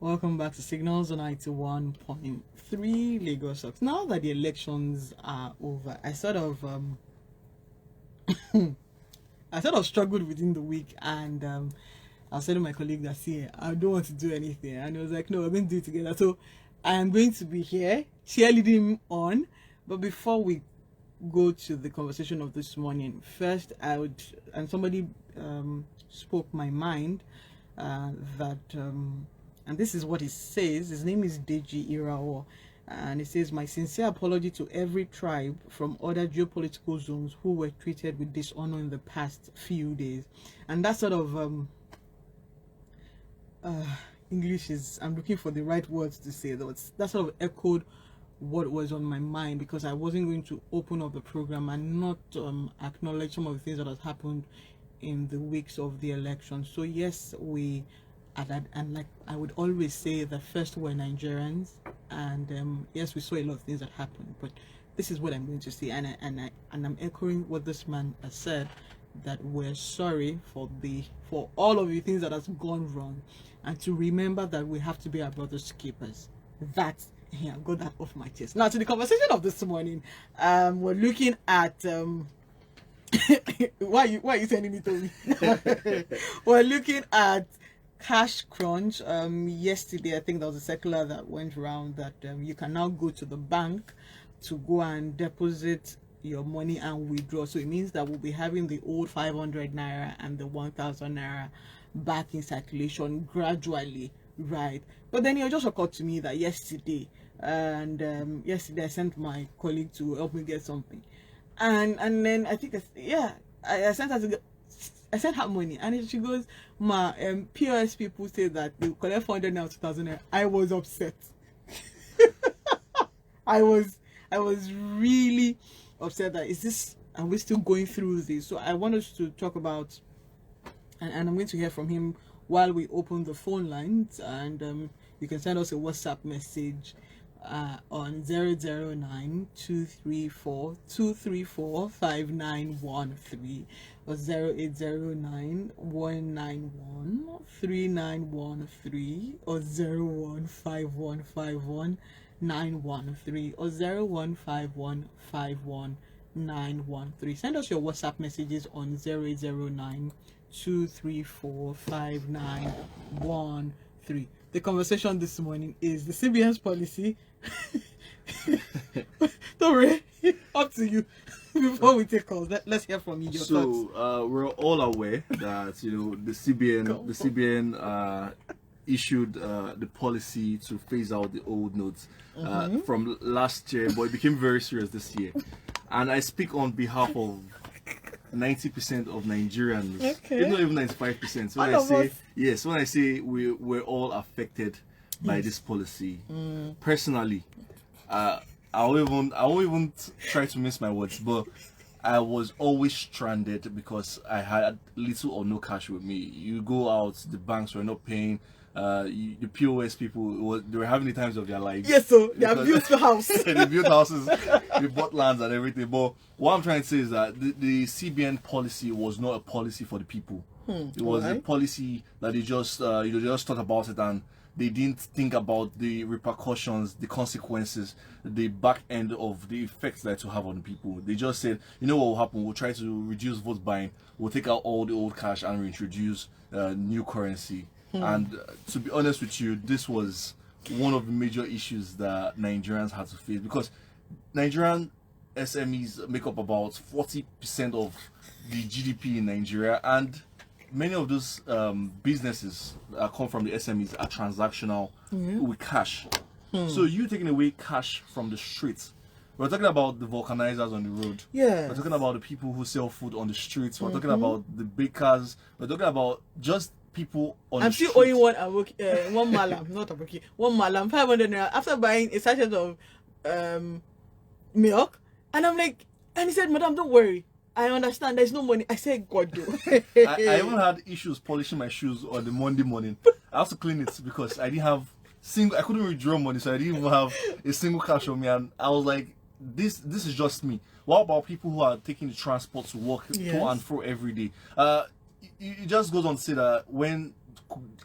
Welcome back to Signals on 91.3 Lagos Ox. Now that the elections are over, I sort of struggled within the week, and I was telling my colleague that, see, I don't want to do anything, and he was like, no, we're going to do it together. So I am going to be here cheerleading on. But before we go to the conversation of this morning, first and somebody spoke my mind and this is what he says. His name is Deji Irao, and he says, my sincere apology to every tribe from other geopolitical zones who were treated with dishonor in the past few days. And that sort of English is, I'm looking for the right words to say, that sort of echoed what was on my mind, because I wasn't going to open up the program and not acknowledge some of the things that has happened in the weeks of the election. So yes, and like I would always say, that first we're Nigerians, and yes, we saw a lot of things that happened, but this is what I'm going to say, and I'm echoing what this man has said, that we're sorry for all of the things that has gone wrong, and to remember that we have to be our brother's keepers. That's, yeah, I got that off my chest. Now to the conversation of this morning. We're looking at why are you sending it to me? We're looking at cash crunch. Yesterday, I think there was a circular that went around that you can now go to the bank to go and deposit your money and withdraw. So it means that we'll be having the old 500 naira and the 1000 naira back in circulation gradually, right? But then it just occurred to me that yesterday I sent my colleague to help me get something, and then I think I sent her money, and she goes, ma, POS people say that they collect 400 now 2000 naira. I was upset. I was really upset that are we still going through this? So I want us to talk about, and I'm going to hear from him while we open the phone lines, and you can send us a WhatsApp message on 009-234-5913 or 0809-191-3913 or 015151913 or 015151913. Send us your WhatsApp messages on 0809-234-5913. The conversation this morning is the CBN's policy. Don't worry, up to you. Before we take calls, let's hear from you. We're all aware that the CBN issued the policy to phase out the old notes from last year, but it became very serious this year. And I speak on behalf of 90% of Nigerians, if not even 95%. So when I say we're all affected by this policy, personally, I won't even try to mince my words, but I was always stranded because I had little or no cash with me. You go out, the banks were not paying. The POS people, they were having the times of their lives. Yes, so they have built the house. They built houses, they bought lands and everything. But what I'm trying to say is that the CBN policy was not a policy for the people. It was a policy that they just thought about it, and they didn't think about the repercussions, the consequences, the back end of the effects that it will have on the people. They just said, what will happen? We'll try to reduce vote buying. We'll take out all the old cash and reintroduce new currency. And to be honest with you, this was one of the major issues that Nigerians had to face, because Nigerian SMEs make up about 40% of the GDP in Nigeria, and many of those businesses that come from the SMEs are transactional with cash. So you taking away cash from the streets. We're talking about the vulcanizers on the road. Yeah. We're talking about the people who sell food on the streets. We're talking about the bakers. We're talking about just people on the street. I'm still owing one malam, not aboki, one malam, 500 naira after buying a sachet of milk, and I'm like, and he said, madam, don't worry, I understand, there's no money. I said, God, do. I even had issues polishing my shoes on the Monday morning. I have to clean it because I didn't have I couldn't withdraw money, so I didn't even have a single cash on me, and I was like, this is just me. What about people who are taking the transport to work to and fro every day? It just goes on to say that when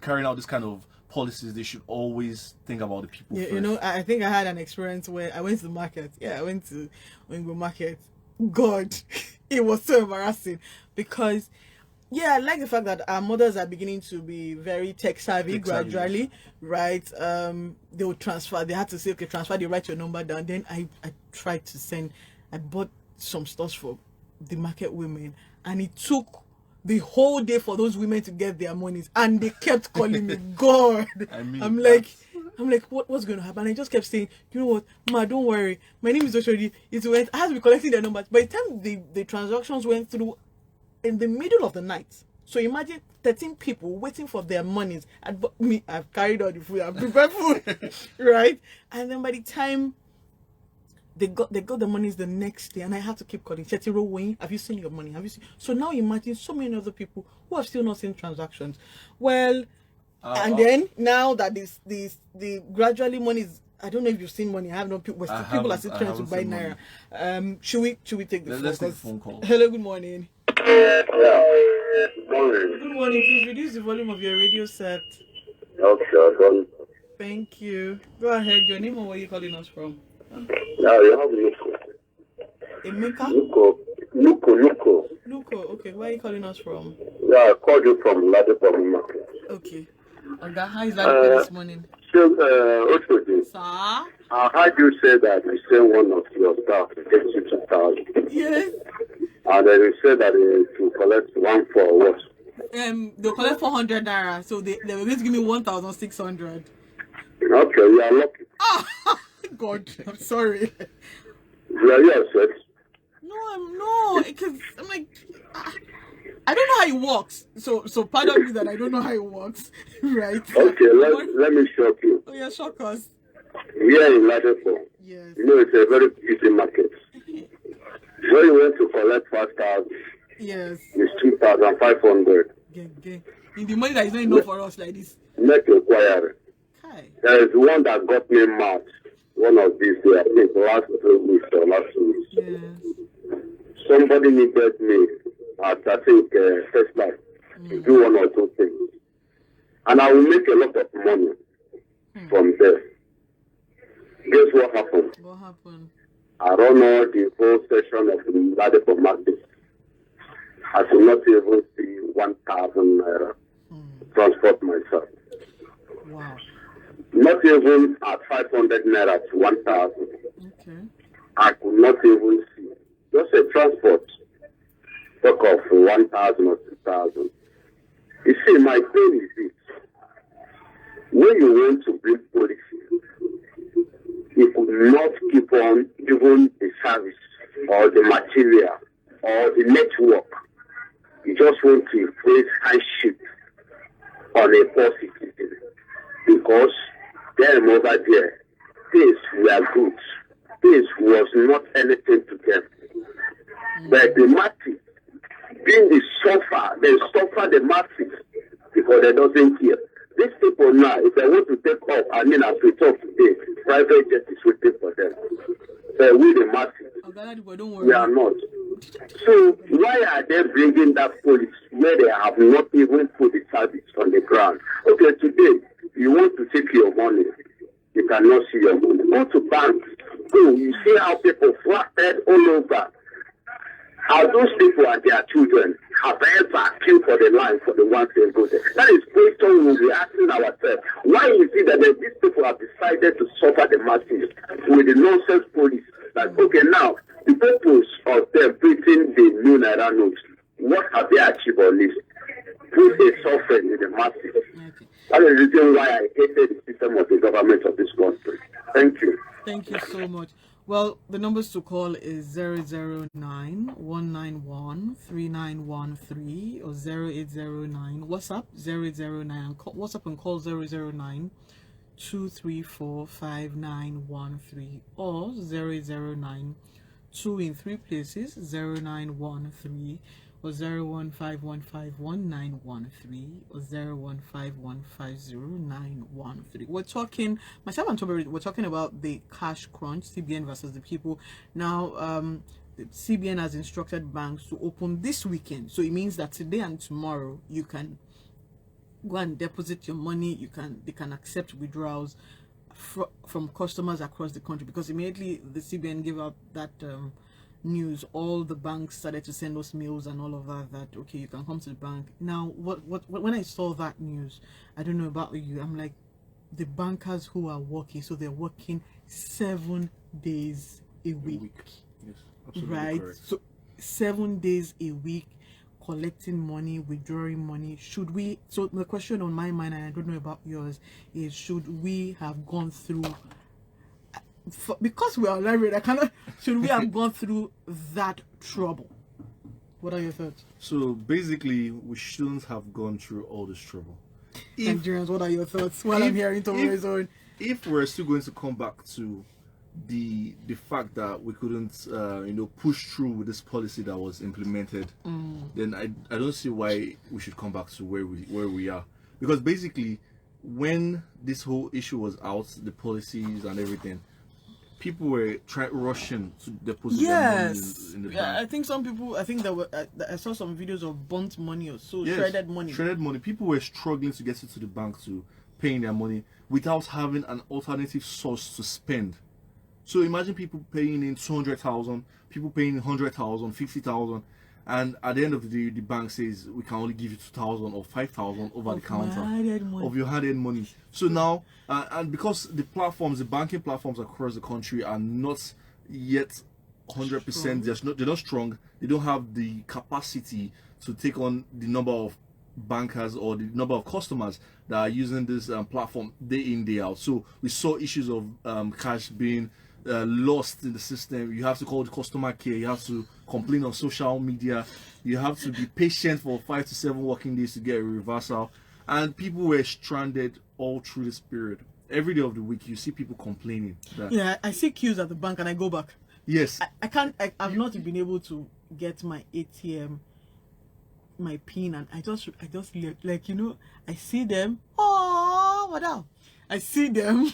carrying out this kind of policies, they should always think about the people first. You know, I think I had an experience where I went to the market. Yeah, I went to Wingo Market. God, it was so embarrassing because, yeah, I like the fact that our mothers are beginning to be very tech savvy gradually, right? They would transfer. They had to say, okay, transfer. They write your number down. Then I tried to send. I bought some stuff for the market women, and it took the whole day for those women to get their monies, and they kept calling me. God, I'm like, what's going to happen? And I just kept saying, you know what, ma, don't worry. My name is Oshodi. I had to be collecting their numbers. By the time the transactions went through in the middle of the night, so imagine 13 people waiting for their monies. And I've carried all the food. I've prepared food, right? And then by the time they got the monies the next day, and I had to keep calling. Chetiro Wayne, have you seen your money? Have you seen? So now imagine so many other people who have still not seen transactions. Well, and then now that the gradually money is, I don't know if you've seen money. I have no people. People are still trying to buy naira. Should we take the Let's take the phone call? Hello, good morning. Good morning. Good morning. Please reduce the volume of your radio set. Okay, done. Thank you. Go ahead. Your name and where you calling us from? Yeah, you have Nuko. Emeka? Nuko. Nuko. Okay. Where are you calling us from? Yeah, I called you from Ladipom Market. Okay. Oga, how is that this morning? So, Oshodi, Sir? I heard you say that you sent one of your staff to get you 2,000. Yes. And then you said that to collect one for what? They'll collect 400 naira, so they were going to give me 1,600. Okay, you are lucky. Ah, God, I'm sorry. Yeah, yes, yes. No, because I'm like, I don't know how it works. So pardon me that I don't know how it works, right? Okay, let me shock you. Oh yeah, shock us. Here in Ladipom, Yes. you know it's a very busy market. So you went to collect 5,000. Yes. It's 2,500. In the money that is not enough for us like this. Make inquiry. Hi. There is one that got me mad. One of these days, I think last 2 weeks or last 2 weeks. Yes. Somebody needed me at, I think, first life to do 1 or 2 things. And I will make a lot of money from there. Guess what happened? What happened? I run all the whole session of the Ladipom market. I could not even see 1,000 naira transport myself. Wow. Not even at 500 naira to 1,000. Okay. I could not even see. Just a transport. Talk of 1,000 or 2,000. You see, my thing is this. When you want to bring policy, you could not keep on even the service or the material or the network. You just want to place hardship on a poor citizen because them over there, things were good. Things was not anything to them. But the masses, being the suffer, they suffer the masses because they doesn't care. These people now, if they want to take off, as we talk today, private jet is waiting for them. But we the masses, Don't worry. we are not. So why are they bringing that police where they have not even put the service on the ground? Okay, today, you want to take your money, you cannot see your money. Go to banks, go, you see how people flattened all over. How those people and their children have ever queued for the line for the ones they go there. That is question we'll be asking ourselves. Why is it that these people have decided to suffer the masses with the nonsense police? Like, okay, now, the purpose of them putting the new naira notes, what have they achieved on this? Put a suffering in the masses. Okay. That is the reason why I hated the system of the government of this country. Thank you. Thank you so much. Well, the numbers to call is 009-191-3913 or 0809. WhatsApp 0809. WhatsApp and call 009-234-5913 or 0809 2 in 3 places 0913 or 015151913 or 015150913. We're talking, myself and Toby, we're talking about the cash crunch, CBN versus the people. Now, the CBN has instructed banks to open this weekend, so it means that today and tomorrow you can go and deposit your money. They can accept withdrawals from customers across the country, because immediately the CBN gave out that news, all the banks started to send us mails and all of that okay, you can come to the bank now. What when I saw that news, I don't know about you, I'm like, the bankers who are working, so they're working 7 days a week. Yes, absolutely right, correct. so 7 days a week, collecting money, withdrawing money. Should we, so the question on my mind, and I don't know about yours, is should we have gone through, because we are learning, should we have gone through that trouble? What are your thoughts? So basically, we shouldn't have gone through all this trouble. Nigerians, what are your thoughts? While I'm hearing tomorrow's own. If we're still going to come back to the fact that we couldn't push through with this policy that was implemented, then I don't see why we should come back to where we are. Because basically, when this whole issue was out, the policies and everything, people were rushing to deposit their money in the bank. I think some people, I saw some videos of burnt money or so, Yes, shredded money. Shredded money. People were struggling to get into the bank to paying their money without having an alternative source to spend. So imagine people paying in 200,000, people paying 100,000, 50,000, and at the end of the day, the bank says we can only give you 2,000 or 5,000 over the counter of your hard-earned money. So now, and because the banking platforms across the country are not yet 100%, they're not strong. They don't have the capacity to take on the number of bankers or the number of customers that are using this platform day in, day out. So we saw issues of cash being lost in the system. You have to call the customer care, you have to complain on social media, you have to be patient for 5 to 7 working days to get a reversal, and people were stranded all through this period. Every day of the week you see people complaining that, I see queues at the bank and I go back. Yes, I've not been able to get my ATM, my pin, and I just like, I see them, oh what up, I see them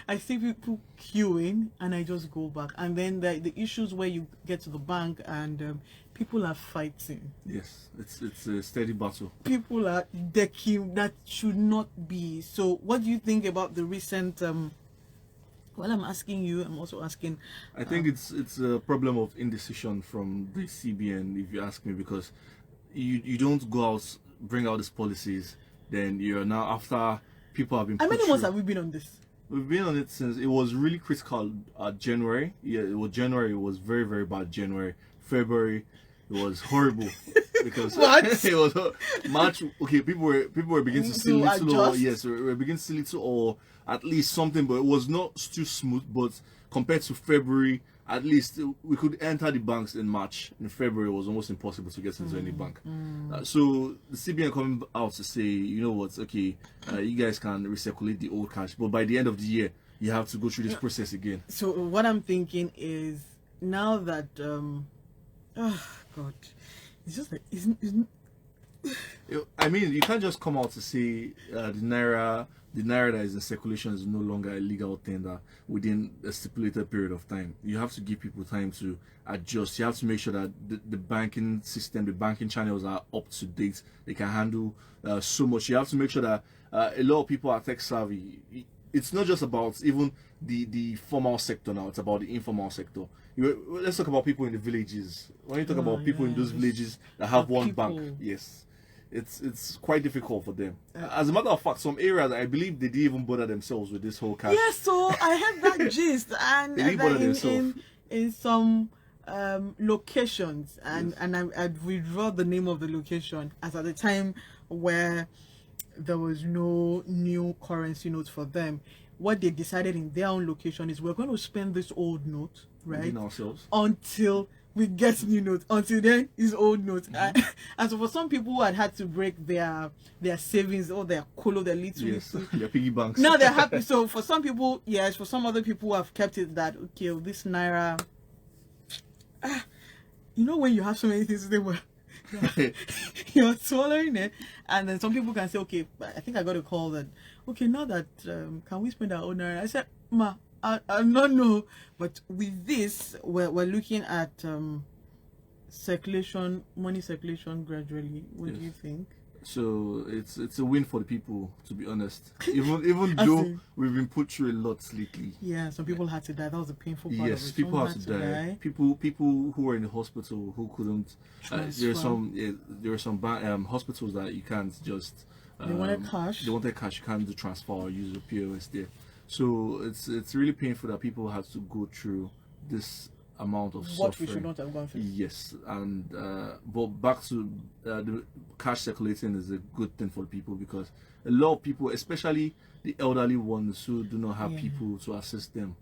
I see people queuing and I just go back. And then the issues where you get to the bank and people are fighting. yes, it's a steady battle. People are decking, that should not be. So what do you think about the recent well, I'm asking you, I'm also asking, I think it's a problem of indecision from the CBN, if you ask me, because you don't go out, bring out these policies, then you're now, after people have been how many months through. have we been on this? We've been on it since it was really critical. January, it was January. It was very, very bad. January, February, it was horrible because What? it was March. Okay, people were beginning to see little. Or, yes, we were beginning to see little or at least something, but it was not too smooth. But compared to February, at least we could enter the banks in March. In February, it was almost impossible to get into any bank. So the CBN coming out to say, you know what, okay, you guys can recirculate the old cash, but by the end of the year, you have to go through this process again. So what I'm thinking is, now that oh God, it's just like isn't I mean, you can't just come out to say the naira that is in circulation is no longer a legal tender within a stipulated period of time. You have to give people time to adjust. You have to make sure that the banking system, the banking channels are up to date. They can handle so much. You have to make sure that a lot of people are tech savvy. It's not just about even the formal sector now, it's about the informal sector. Let's talk about people in the villages. When you talk about people in those villages that have one bank, yes, it's quite difficult for them. As a matter of fact, some areas, I believe they didn't even bother themselves with this whole cash. Yes, so I heard that gist, and They didn't bother themselves. in some locations, and I'd withdraw the name of the location, as at the time where there was no new currency notes for them. What they decided in their own location is, we're going to spend this old note, right, Within ourselves, until we get new notes. Until then, is old notes. And so for some people who had to break their savings or their colo, their little, yes, their piggy banks. now they're happy. So for some people, yes, for some other people who have kept it, that okay, this naira, when you have so many things, they were you're swallowing it, and then some people can say, okay, I think I got a call that, okay, now that can we spend our own naira? I said, ma, I don't know, but with this, we're looking at money circulation gradually. What do you think? So it's a win for the people, to be honest. Even though we've been put through a lot lately. Yeah, some people had to die. That was a painful part of it. Yes, people had to die. People who were in the hospital who couldn't. There are some hospitals that you can't just. They wanted cash. They wanted cash. You can't do transfer or use the POS there. So it's really painful that people had to go through this amount of what suffering. We should not have gone through. Yes, and but back to the cash circulating is a good thing for people, because a lot of people, especially the elderly ones who do not have people to assist them,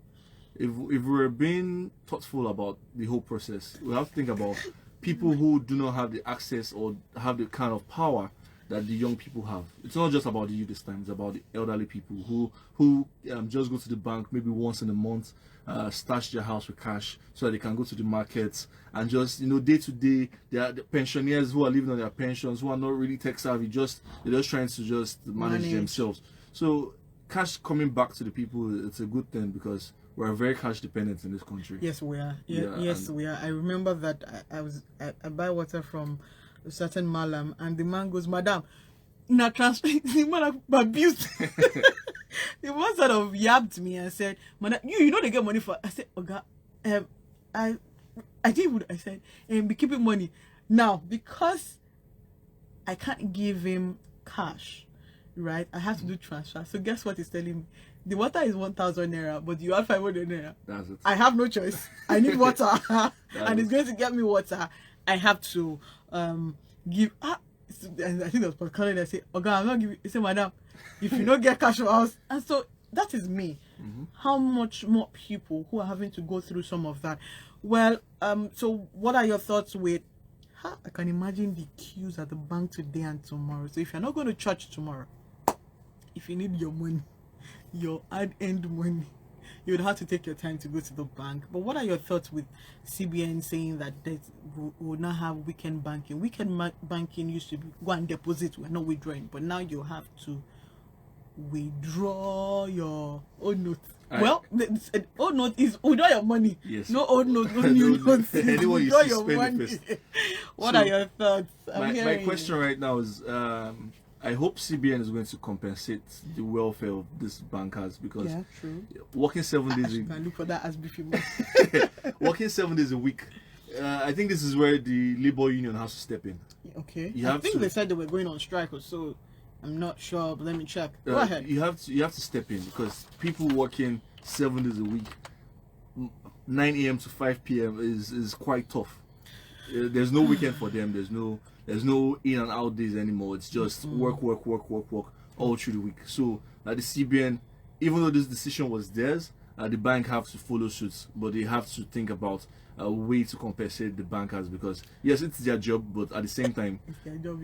if we're being thoughtful about the whole process, we have to think about people who do not have the access or have the kind of power that the young people have. It's not just about the youth this time, it's about the elderly people who just go to the bank maybe once in a month, stash their house with cash so that they can go to the markets and just, day to day. They are the pensioners who are living on their pensions, who are not really tech savvy, they're just trying to just manage themselves. So cash coming back to the people, it's a good thing, because we're very cash dependent in this country. Yes, we are. Yes, we are. I remember that I buy water from a certain malam, and the man goes, "Madam, na transfer." The man abused. The one sort of yapped me and said, "Madam, you know they get money for." I said, "Oga, I did. I said, be keeping money now, because I can't give him cash, right? I have to do transfer. So guess what he's telling me? The water is 1,000 naira, but you have 500 naira. That's it. I have no choice. I need water, and he's going to get me water. I have to give." And I think that was calling. I say, "Okay, I'm not giving." He said, "Madam, if you don't get cash for us," and so that is me. How much more people who are having to go through some of that? Well, so what are your thoughts with? I can imagine the queues at the bank today and tomorrow. So if you're not going to church tomorrow, if you need your money, your ad-end money, you would have to take your time to go to the bank. But what are your thoughts with CBN saying that we will not have weekend banking? Weekend banking used to be go and deposit, we're not withdrawing, but now you have to withdraw your old note. Well, the old note is withdraw your money. Yes. No old note, no new note. Anyone Withdraw used to your spend money. it first. What So, are your thoughts? My question right now is, I hope CBN is going to compensate the welfare of these bankers, because true. Working 7 days You can look for that as beefy. working 7 days a week. I think this is where the labor union has to step in. Okay. You I have think to- they said they were going on strike or so. I'm not sure, but let me check. Go ahead. You have to step in, because people working 7 days a week, 9 a.m. to 5 p.m. is quite tough. There's no weekend for them. There's no in and out days anymore. It's just work all through the week. So the CBN, even though this decision was theirs, the bank have to follow suit, but they have to think about a way to compensate the bankers, because yes, it's their job, but at the same time, It's their job.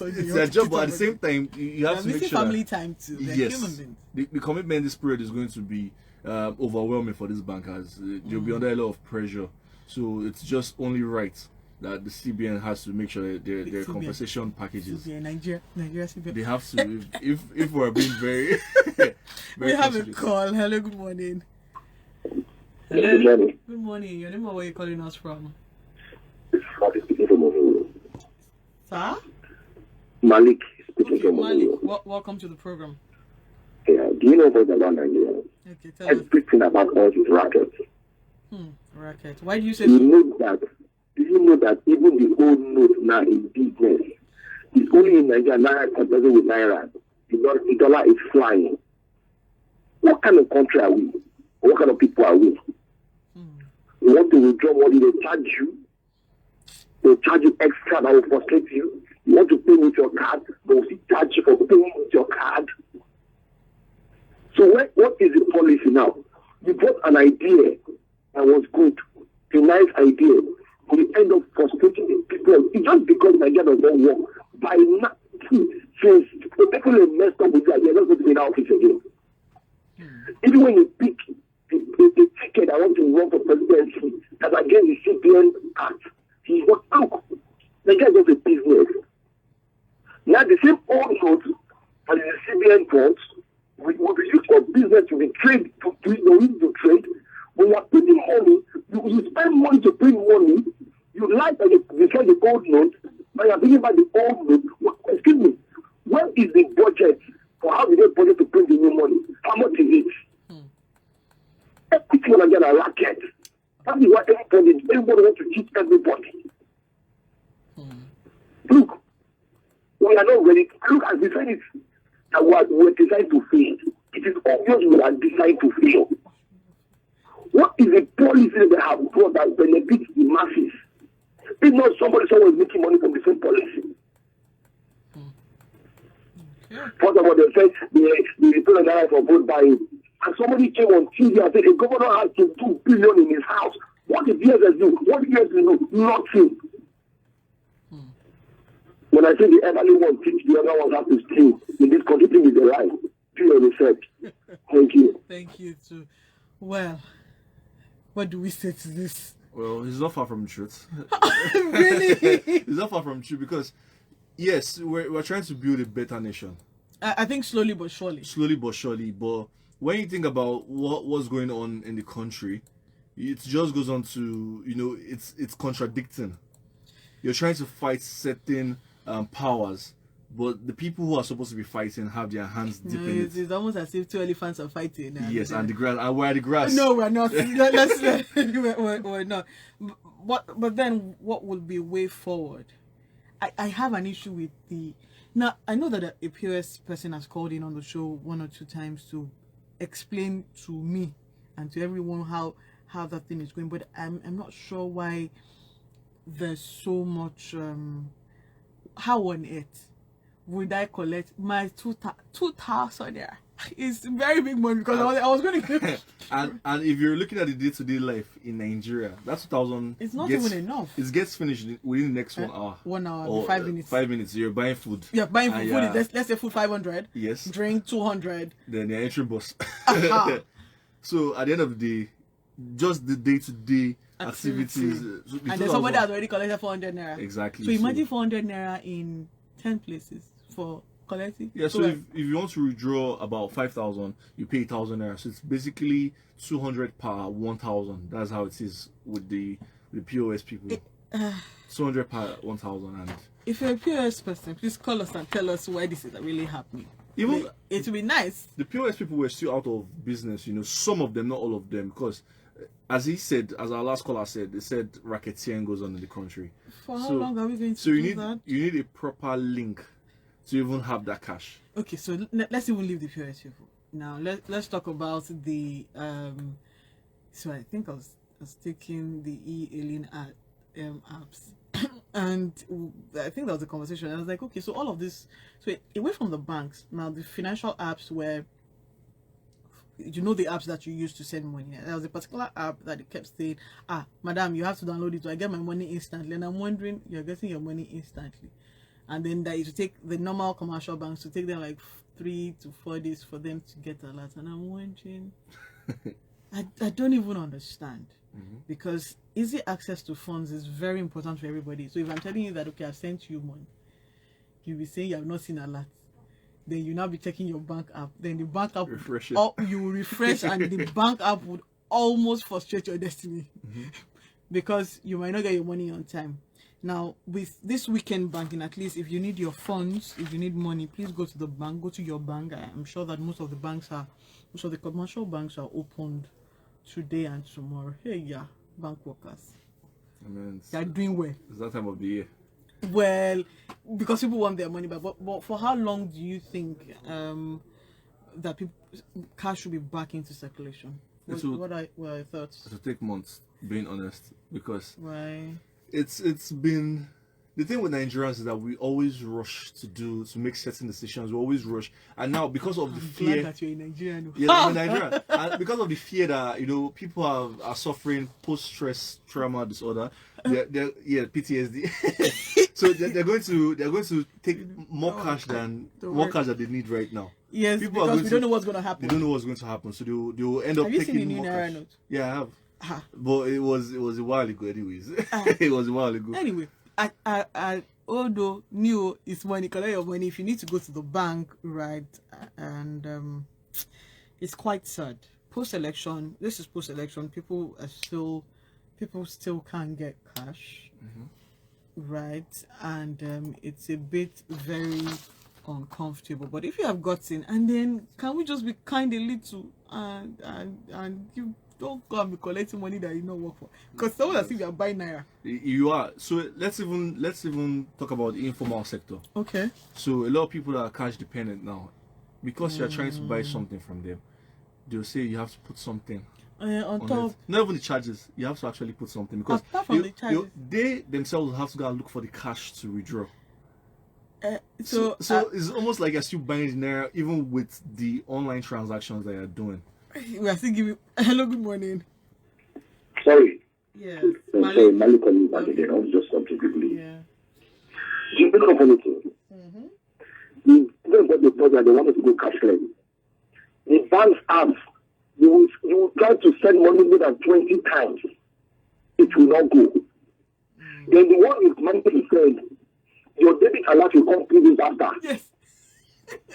it's their job, but at the same time, you have to make sure family that, time too. They're yes, human beings. the commitment this period is going to be overwhelming for these bankers. They'll be under a lot of pressure, so it's just only right that the CBN has to make sure that their CBN. compensation packages. CBN, Nigeria CBN. They have to. If we're being very, We have a considerate. call. Hello, good morning. Good morning. Good morning. Your name or where you calling us from? Sir? Malik speaking Okay, from Malik. Oyo. Welcome to the program. Yeah, do you know about the land Nigeria? Okay, tell us. Everything about all these rackets. Racket. Why do you say You so? know that? Do you know that even the old note now in business, it's only in Nigeria naira compared with naira. The dollar is flying. What kind of country are we? What kind of people are we? You want to withdraw money, they charge you. They charge you extra that will frustrate you. You want to pay with your card, they will still charge you for paying with your card. So what is the policy now? You brought an idea that was good, a nice idea, but you end up frustrating the people. It's just because Nigeria does not work. By now, since the people are messed up with that, they're not going to be in our office again. Even when you pick the ticket I want to run for presidency, that again the CBN Act, he's not, look, Nigeria does a business. Now the same old note that the CBN brought will be used for business to be trade, to trade. When you are putting money, you spend money to print money, you like that you destroy the old note, but you are bringing back the old note. What question Excuse me. Where is the budget for how do they budget to print the new money? How much is it? Everything on a racket. That is why everybody wants to cheat everybody. Look, we are not ready. Look, as we said it, that we are designed to fail. It is obvious we are designed to fail. What is the policy they have brought that benefits the masses? If not somebody is making money from the same policy. First of all, they said the president died for vote buying. And somebody came on TV and said the governor has to 2 billion in his house. What did DSS do? What did DSS do? Nothing. When I say the elderly one teach, the other ones have to stay. In this country, thing is a lie. Pure research. Thank you. Thank you too. Well, what do we say to this? Well, it's not far from the truth. Really? It's not far from the truth because, yes, we're trying to build a better nation. I think slowly but surely. Slowly but surely. But when you think about what's going on in the country, it just goes on to, it's contradicting. You're trying to fight certain powers, but the people who are supposed to be fighting have their hands deep in it. It's almost as if 2 elephants are fighting. Yes, and the grass. And we're the grass. No, we're not. we're not. But then, what will be way forward? I have an issue with the. Now, I know that a POS person has called in on the show 1 or 2 times to explain to me and to everyone how that thing is going, but I'm not sure why there's so much. How on earth would I collect my 2,000 there? It's very big money because I was going to. and if you're looking at the day-to-day life in Nigeria, that 2,000. It's not even enough. It gets finished within the next 1 hour. 1 hour, or 5 minutes. 5 minutes. You're buying food. Yeah, buying food. Let's say food 500. Yes. Drink 200. Then you're entering bus. So at the end of the day, just the day-to-day activities. And then somebody has already collected 400 naira. Exactly. So imagine 400 naira in 10 places for collecting. Yeah, so if you want to withdraw about 5,000, you pay 1,000 naira. So it's basically 200 per 1,000. That's how it is with the POS people. 200 per 1,000. And if you're a POS person, please call us and tell us why this is really happening. Even it would be nice. The POS people were still out of business. Some of them, not all of them, because as our last caller said, they said racketeering goes on in the country. For how long are we going to do that? You need a proper link to even have that cash. Okay, so let's even leave the POS people. Now let's talk about the so I think I was taking the e-alien apps and I think that was a conversation. I was like, okay, so all of this, so away from the banks, now the financial apps where the apps that you use to send money. There was a particular app that it kept saying, madam, you have to download it so I get my money instantly. And I'm wondering, you're getting your money instantly. And then that is to take the normal commercial banks to take them like 3 to 4 days for them to get a lot. And I'm wondering, I don't even understand. Because easy access to funds is very important for everybody. So if I'm telling you that, okay, I've sent you money, you'll be saying you have not seen a lot. Then you now be checking your bank app. Then the bank app you will refresh and the bank app would almost frustrate your destiny because you might not get your money on time. Now with this weekend banking, at least if you need your funds, if you need money, please go to the bank, go to your bank. I'm sure that most of the commercial banks are opened today and tomorrow. Hey, bank workers. They're doing well. It's that time of the year. Well, because people want their money back. But for how long do you think that cash should be back into circulation? What are your thoughts? It will take months, being honest, because why? It's been the thing with Nigerians is that we always rush to make certain decisions. We always rush, and now because of the fear that you're in Nigeria. Yeah, I'm in Nigeria, and because of the fear that people are suffering post-stress trauma disorder, PTSD. So they're going to take more cash than they need right now. Yes, because we don't know what's going to happen. They don't know what's going to happen, so they will end up taking more cash. Have you seen the new naira note? Yeah, I have. But it was a while ago, anyways. It was a while ago. Anyway, although new is money, collect your money if you need to go to the bank, right? And it's quite sad. Post-election, this is post-election. People still can't get cash. right? And it's a bit very uncomfortable. But if you have gotten, and then can we just be kind a little, and you don't go and be collecting money that you not work for? Because someone as if you are buying naira. You are. So let's even talk about the informal sector. Okay. So a lot of people are cash dependent now, because you're trying to buy something from them. They'll say you have to put something On top. it. Not even the charges. You have to actually put something, because Apart from the charges. they themselves have to go and look for the cash to withdraw. So It's almost like you're still buying naira even with the online transactions that you're doing. we are still giving. Hello, good morning. Sorry. Yes. Sorry, Malik calling back again. I was just something quickly. Yeah. You know of anything? Even when they thought that they wanted to go cashless, the banks have, you will try to send money more than 20 times. It will not go. Then the one with money to send, your debit alert will come 3 days after. Yes.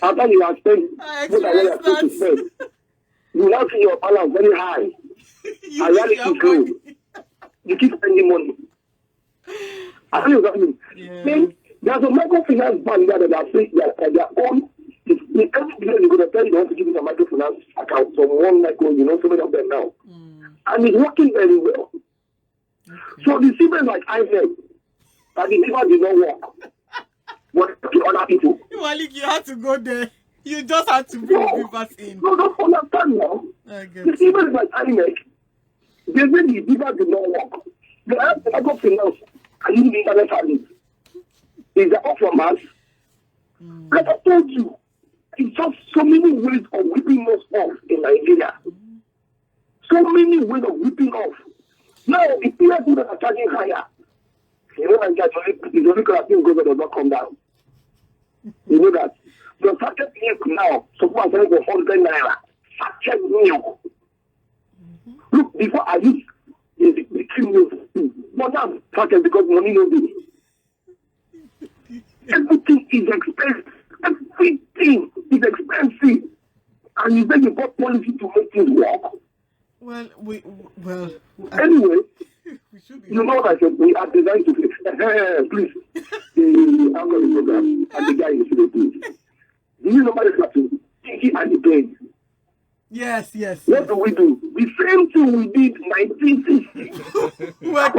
After you have spent I more than what you are supposed to experienced spend, you now see your balance very high. You And reality think you is low. have money. You keep spending money. I tell you what I mean. Yeah. Then, there's a microfinance bank there that are saying that their own. In every business, you're going to tell you want to give you a microfinance account from one micro, so many of them now. And it's working very well. Okay. So the same like I said, that the paper did not work. But to other people. Malik, you had to go there. You just had to bring the papers in. No, don't understand now. I get The it. same like IMEC, they say the paper did not work. They ask the microfinance, are you the internet service? Is that off from us? Like I told you, it's just so many ways of whipping us off in Nigeria. So many ways of whipping off. Now, the people that are charging higher, like that, it's only because I think government does not come down. You know that. The sachet milk now, so far as I go 100 naira. Sachet milk. Look, before I used the cream milk, but now sachet because money no be. Everything is expensive. Everything is expensive. And you think you got policy to make things work. Well, Anyway, we should be. you know that we are designed to fix. Please, the alcohol program and the guy in the please. Do you know what is happening? Thinking and the pain. Yes. What do we do? The same thing we did 1960. We are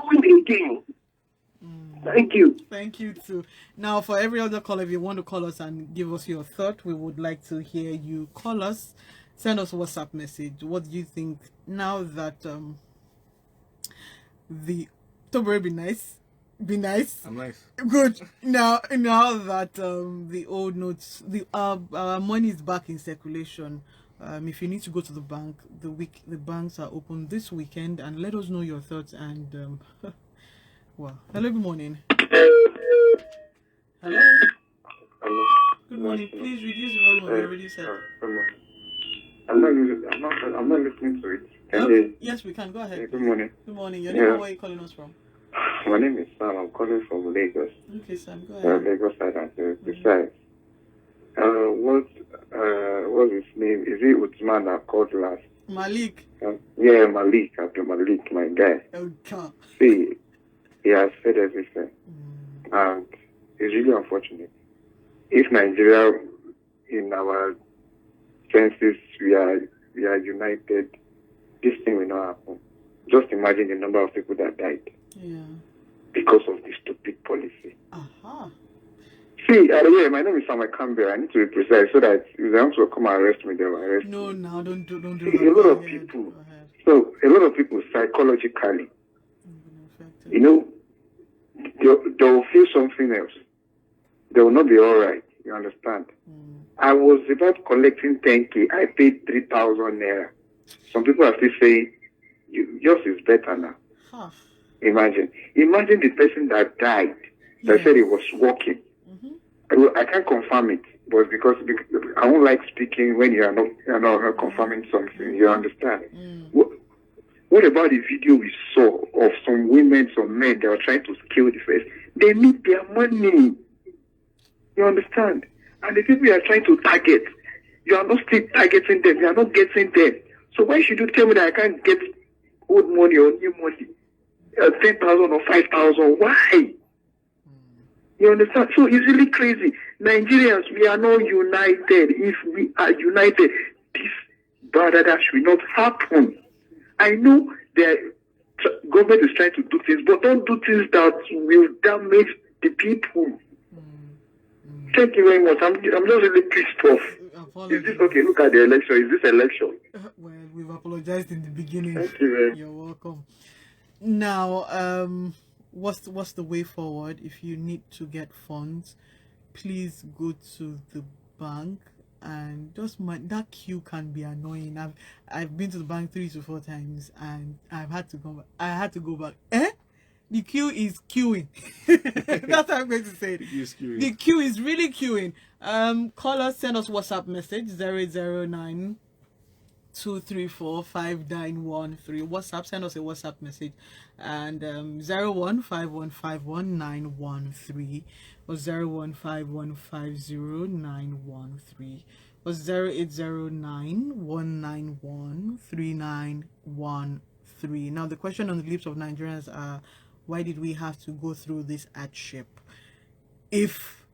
doing again. Thank you. Thank you too. Now, for every other caller, if you want to call us and give us your thought, we would like to hear you. Call us, send us a WhatsApp message. What do you think now that the October be nice? Be nice. I'm nice. Good. Now that the old notes, our money is back in circulation. If you need to go to the bank, the banks are open this weekend, and let us know your thoughts. And well, hello, good morning. Hello. Good morning. Please reduce the volume of your radio set. I'm not listening to it. Yes, we can. Go ahead. Good morning. Good morning. Your name and where are you calling us from? My name is Sam. I'm calling from Lagos. Okay, Sam. Go ahead. Lagos Island, to be precise. What's his name? Is it Uthman that called last? Malik. Yeah, Malik. Abdul Malik, my guy. Okay. See, he has said everything. And it's really unfortunate. If Nigeria, in our senses, we are united, this thing will not happen. Just imagine the number of people that died. Yeah. Because of this stupid policy. Aha. See, yeah, my name is Samuel Campbell. I need to be precise so that if they want to come and arrest me, they will arrest me. No, now don't do See, that. a lot of people. So a lot of people psychologically, they will feel something else. They will not be all right. You understand? I was about collecting 10K. I paid 3,000 naira. Some people are still saying, yours is better now. Huh. Imagine the person that died, that said he was walking. I can't confirm it, but because I don't like speaking when you're not confirming something. You understand? What about the video we saw of some women, some men that were trying to kill the face? They need their money. You understand? And the people you are trying to target, you are not still targeting them. You are not getting them. So why should you tell me that I can't get old money or new money? 10,000 or 5,000. Why? You understand? So it's really crazy. Nigerians, we are not united. If we are united, this that should not happen. I know the government is trying to do things, but don't do things that will damage the people. Thank you very much. I'm just really pissed off. Is this okay? Look at the election. Is this election? Well, we've apologized in the beginning. Thank you very much. You're welcome. Now, what's the way forward? If you need to get funds, please go to the bank, and just that queue can be annoying. I've been to the bank 3 to 4 times, and I had to go back. The queue is queuing. That's how I'm going to say it. The queue is really queuing. Call us, send us WhatsApp message 0809 234 5913. WhatsApp, send us a WhatsApp message, and 015151913 or 015150913 or 08091913. Now the question on the lips of Nigerians are, why did we have to go through this hardship? If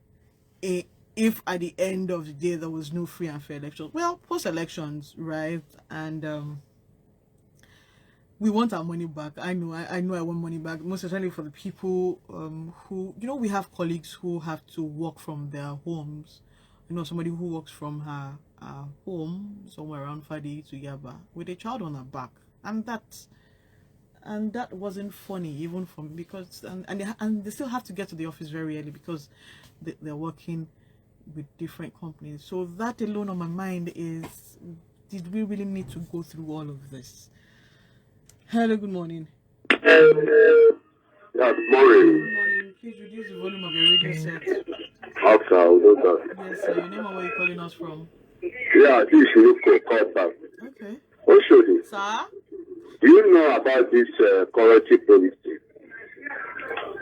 at the end of the day there was no free and fair elections, well, post-elections, right? And we want our money back. I know I want money back, most especially for the people who, we have colleagues who have to work from their homes. Somebody who works from her home somewhere around Fadi to Yaba with a child on her back, and that wasn't funny even for me, because and they still have to get to the office very early because they're working with different companies. So that alone on my mind is, did we really need to go through all of this? Hello, good morning. Yeah, good morning. Good morning. Please reduce the volume of your radio set. Okay, Yes, sir. Your name and where you're calling us from? Yeah, this is Luko Kota. Okay. Oshodi, Sir? do you know about this currency policy?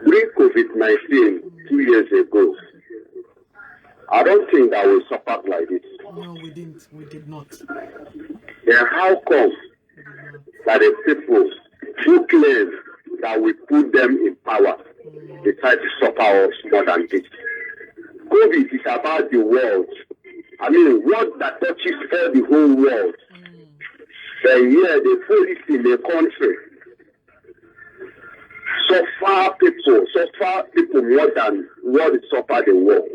During COVID-19, 2 years ago, I don't think that we suffered like this. No, we didn't. We did not. Then how come that the people who claim that we put them in power decide to suffer us more than this? COVID is about the world. I mean, what that touches all the whole world. But here, the police in the country suffer people more than what it suffer the world.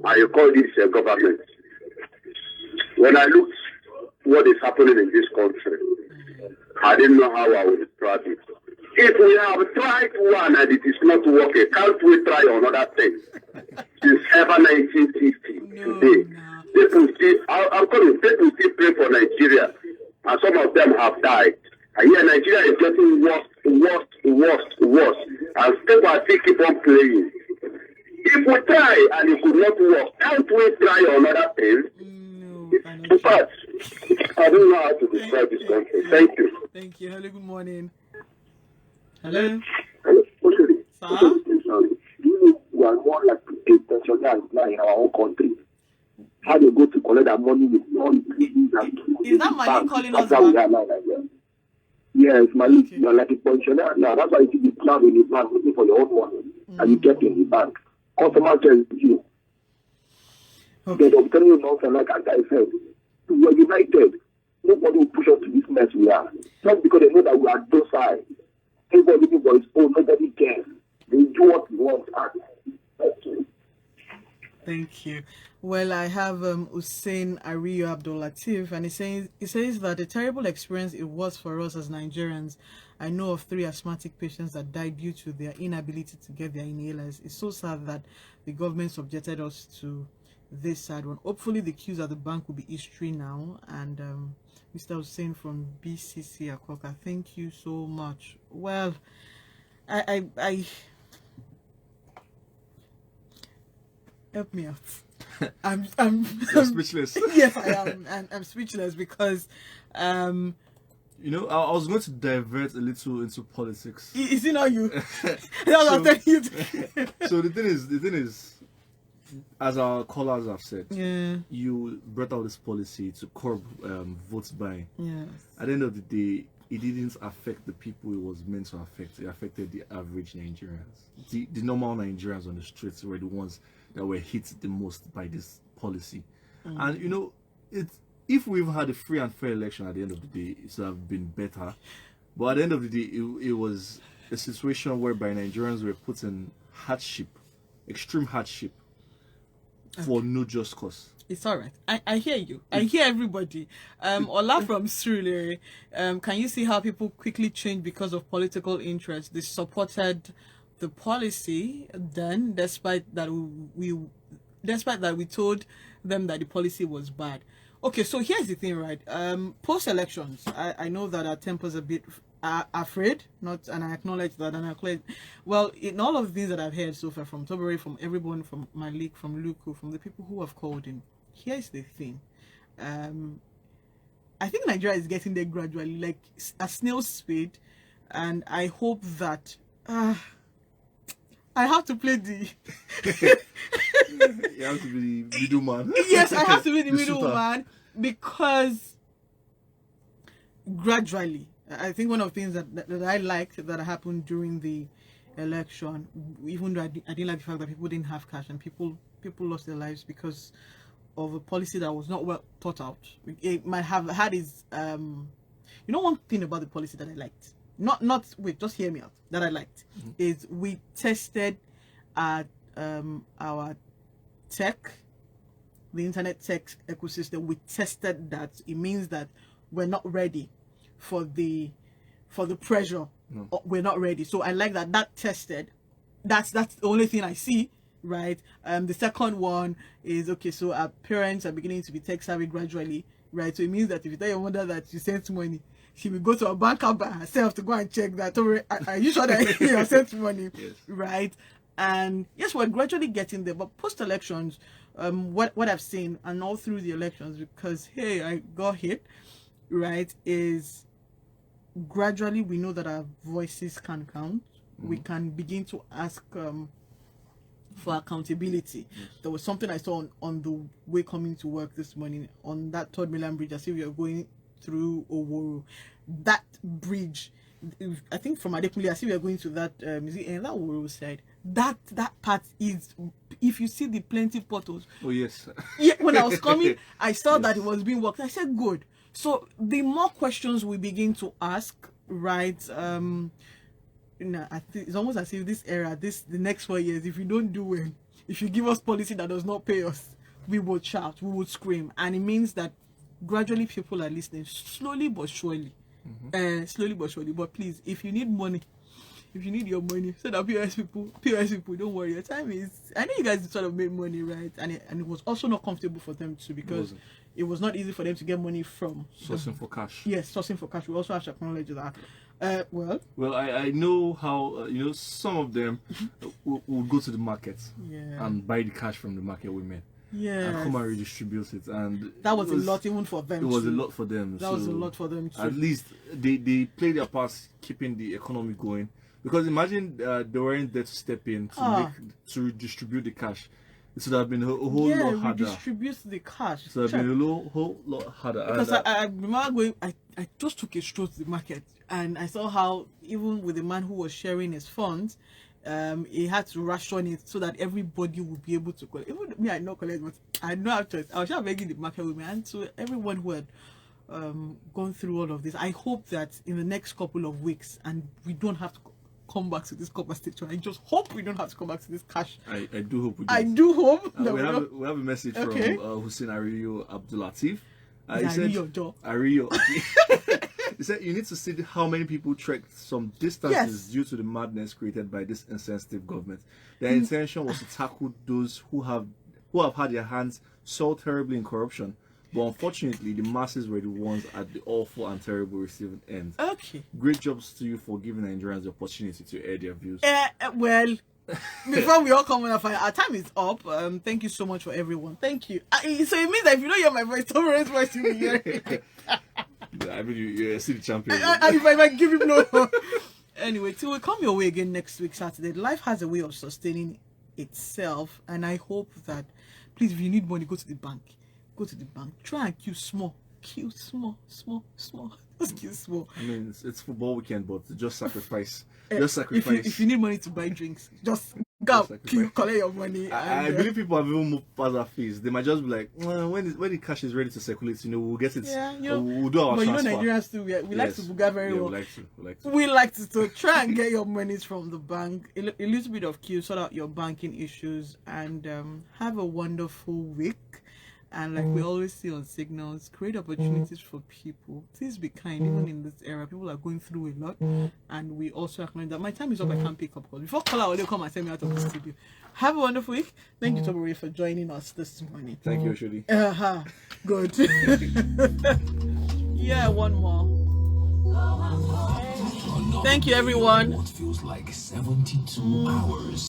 And you call this a government. When I looked what is happening in this country, I didn't know how I would describe it. If we have tried one and it is not working, can't we try another thing? Since ever 1950 today, people still, I'm calling people still pray for Nigeria, and some of them have died. And here Nigeria is getting worse, and people are still keep on playing. If we try and it could not work, can't we try another thing? No, but I don't know how to describe this country. Thank you. Thank you. Hello, good morning. Hello. Hello. Sir? We are more like a pensioner in our own country. How they go to collect that money with money? Is that Malik calling us back? Yes, Malik, Okay. you are like a pensioner now. That's why you see the plan in the bank looking for your own money, and you get in the bank. Customer care is you. Okay. They're telling you nonsense, like I said. We are united. Nobody will push us to this mess we are. Just because they know that we are docile. Everybody looking for his own, nobody cares. They do what we want. Thank you. Thank you. Well, I have Hussein Ariyo Abdul Latif, and he says that a terrible experience it was for us as Nigerians. I know of 3 asthmatic patients that died due to their inability to get their inhalers. It's so sad that the government subjected us to this sad one. Hopefully the queues at the bank will be history now. And Mr. Hussein from BCC Akoka, thank you so much. Well, I help me out. I'm speechless. Yes, I am. I'm speechless because I was going to divert a little into politics. Is it not you? That's what I'm telling you. So the thing is, as our callers have said, Yeah. you brought out this policy to curb votes buying. Yes. At the end of the day, it didn't affect the people it was meant to affect. It affected the average Nigerians. The normal Nigerians on the streets were the ones that were hit the most by this policy. And you know, if we've had a free and fair election at the end of the day, it would have been better. But at the end of the day, it was a situation whereby Nigerians were put in hardship, extreme hardship, for no just cause. It's all right. I hear you. I hear everybody. Ola from Surulere, can you see how people quickly change because of political interest? They supported the policy then, despite that we told them that the policy was bad. Okay, so here's the thing, right? Post elections, I know that our tempers a bit afraid, not, and I acknowledge that, and I acknowledge, well, in all of the things that I've heard so far from Tobere, from everyone, from Malik, from Luku, from the people who have called in, here's the thing. I think Nigeria is getting there gradually, like a snail's speed, and I hope that I have to play the You have to be the middleman. yes, I have to be the The middleman, because gradually, I think one of the things that I liked that happened during the election, even though I didn't like the fact that people didn't have cash and people lost their lives because of a policy that was not well thought out. It might have had its you know, one thing about the policy that I liked, not wait, just hear me out, that I liked, is we tested our tech, the internet tech ecosystem. We tested that. It means that we're not ready for the pressure. No. We're not ready. So I like that tested. That's the only thing I see, right? The second one is, okay, so our parents are beginning to be tech savvy gradually, right? So it means that if you tell your mother that you sent money, she will go to a bank by herself to go and check that. Are you sure that you have sent money? Yes. Right? And yes, we're gradually getting there, but post elections, what I've seen, and all through the elections, because hey, I got hit, right, is gradually we know that our voices can count. We can begin to ask for accountability. There was something I saw on the way coming to work this morning on that Third Mainland Bridge, as if we are going through Oworu. That bridge, I think from Adekunle, as if we are going to that is it that Oworu side. That part is, if you see the plenty potholes. Oh yes. Yeah, when I was coming, I saw that it was being worked. I said, good. So the more questions we begin to ask, right? You know, I think it's almost as if this era, the next 4 years, if you don't do well, if you give us policy that does not pay us, we would shout, we would scream, and it means that gradually people are listening, slowly but surely. Slowly but surely. But please, if you need money, if you need your money, so that POS people, don't worry, your time is. I know you guys sort of made money, right? And it was also not comfortable for them too, because it was not easy for them to get money from Sourcing for cash. Yes, sourcing for cash. We also have to acknowledge that. Well, I know how you know, some of them will go to the market and buy the cash from the market women. Yeah, And come and redistribute it, and that was a lot even for them. It was too. a lot for them. That was a lot for them too. At least they play their part keeping the economy going. Because imagine they weren't there to step in to redistribute the cash. It would have been a whole lot harder. Redistribute the cash. So it would have been a whole lot harder. Because I remember going. I just took a stroll to the market, and I saw how even with the man who was sharing his funds, he had to ration it so that everybody would be able to collect. Even me, I not collect, but I had no have choice. I was just begging the market with me, and so everyone who had gone through all of this, I hope that in the next couple of weeks, and we don't have to come back to this conversation. I just hope we don't have to come back to this cash. I do hope we do. I do hope that we have a message from Hussein Ariyo Abdulatif. He said, Ariyo. He said, you need to see how many people trekked some distances due to the madness created by this insensitive government. Their intention was to tackle those who have had their hands so terribly in corruption. But unfortunately, the masses were the ones at the awful and terrible receiving end. Okay. Great jobs to you for giving Nigerians the opportunity to air their views. Well, before we all come on, our time is up. Thank you so much for everyone. Thank you. So it means that if you don't hear my voice, Tomere's voice, you will hear it. I mean, you're still the champion. And if I might give him no. Anyway, till we come your way again next week, Saturday. Life has a way of sustaining itself, and I hope that, please, if you need money, go to the bank. Go to the bank. Try and keep small. queue small. Just queue small. I mean, it's football weekend, but just sacrifice. Eh, Just sacrifice. If you need money to buy drinks, just go sacrifice. queue, collect your money. I and, believe people have even moved past that phase. They might just be like, well, when the cash is ready to circulate, we'll get it. Yeah, we'll do our but transfer. Nigerians too, we like to buga very well. We like to. We like to so try and get your monies from the bank. A little bit of queue, sort out your banking issues, and have a wonderful week. And like we always see on Signals, create opportunities for people. Please be kind, even in this era. People are going through a lot, and we also acknowledge that my time is up. I can't pick up calls. Before caller will come and send me out of the studio. Have a wonderful week. Thank you, Tobore, for joining us this morning. Thank you, Shuli. Good. Yeah, one more. Thank you, everyone. What feels like 72 hours.